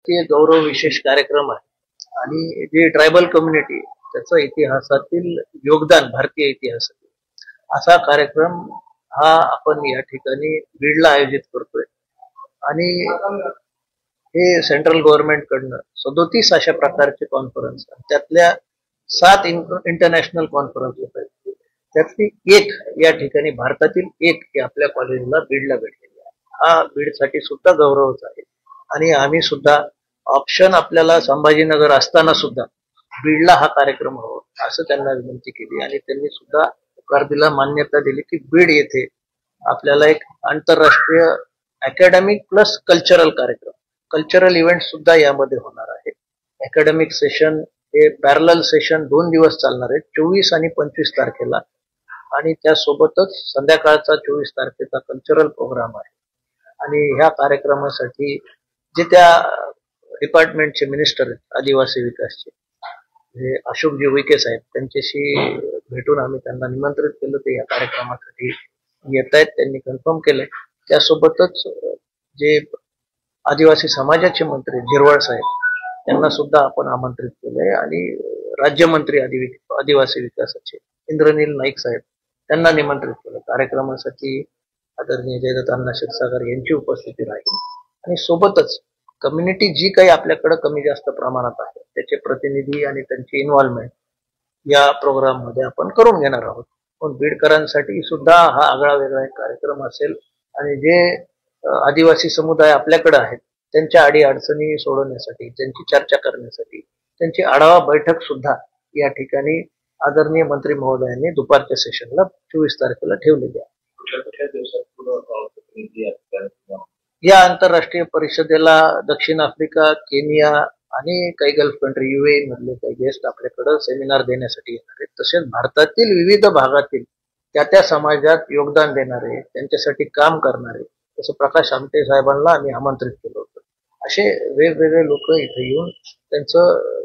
ते गौरव विशेष कार्यक्रम आहे आणि जे ट्रायबल कम्युनिटी त्याचं इतिहासातील योगदान भारतीय इतिहासातील असा कार्यक्रम हा आपण या ठिकाणी बीडला आयोजित करतोय आणि हे सेंट्रल गव्हर्नमेंट कडनं 37 अशा प्रकारचे कॉन्फरन्स त्यातल्या 7 इंटरनॅशनल कॉन्फरन्स होत आहेत. त्यातली एक या ठिकाणी भारतातील एक हे आपल्या कॉलेजला बीडला भेटलेली आहे. हा बीडसाठी सुद्धा गौरवच आहे आणि आम्ही सुद्धा ऑप्शन आपल्याला संभाजीनगर असताना सुद्धा बीडला हा कार्यक्रम हवा असं त्यांना विनंती केली आणि त्यांनी सुद्धा होकार दिला, मान्यता दिली की बीड येथे आपल्याला एक आंतरराष्ट्रीय अकॅडमिक प्लस कल्चरल कार्यक्रम, कल्चरल इव्हेंट सुद्धा यामध्ये होणार आहे. अकॅडमिक सेशन हे पॅरलल सेशन 2 दिवस चालणार आहे, 24 आणि 25 तारखेला, आणि त्यासोबतच संध्याकाळचा 24 तारखेचा कल्चरल प्रोग्राम आहे. आणि ह्या कार्यक्रमासाठी जे त्या डिपार्टमेंटचे मिनिस्टर आहेत आदिवासी विकासचे, हे अशोकजी उईके साहेब, त्यांच्याशी भेटून आम्ही त्यांना निमंत्रित केलं. ते या कार्यक्रमासाठी येत आहेत, त्यांनी कन्फर्म केलंय. त्यासोबतच जे आदिवासी समाजाचे मंत्री झिरवाळ साहेब त्यांना सुद्धा आपण आमंत्रित केलंय आणि राज्यमंत्री आदिवासी विकासाचे इंद्रनील नाईक साहेब त्यांना निमंत्रित केलं. कार्यक्रमासाठी आदरणीय जयदत्त अण्णा क्षीरसागर यांची उपस्थिती राहील आणि सोबतच कम्युनिटी जी काही आपल्याकडे कमी जास्त प्रमाणात आहे त्याचे प्रतिनिधी आणि त्यांची इन्व्हॉल्वमेंट या प्रोग्राम मध्ये आपण करून घेणार आहोत. पण बीडकरांसाठी सुद्धा हा आगळा वेगळा एक कार्यक्रम असेल आणि जे आदिवासी समुदाय आपल्याकडे आहेत त्यांच्या अडी अडचणी सोडवण्यासाठी, त्यांची चर्चा करण्यासाठी त्यांची आढावा बैठक सुद्धा या ठिकाणी आदरणीय मंत्री महोदयांनी दुपारच्या सेशनला 24 तारखेला ठेवलेली आहे. या आंतरराष्ट्रीय परिषदेला दक्षिण आफ्रिका, केनिया आणि काही गल्फ कंट्री, UAE मधले काही गेस्ट आपल्याकडे सेमिनार देण्यासाठी येणार आहेत. तसेच भारतातील विविध भागातील त्या समाजात योगदान देणारे, त्यांच्यासाठी काम करणारे, जसं प्रकाश आमटे साहेबांना आम्ही आमंत्रित केलं होतं, असे वेगवेगळे लोक इथे येऊन त्यांचं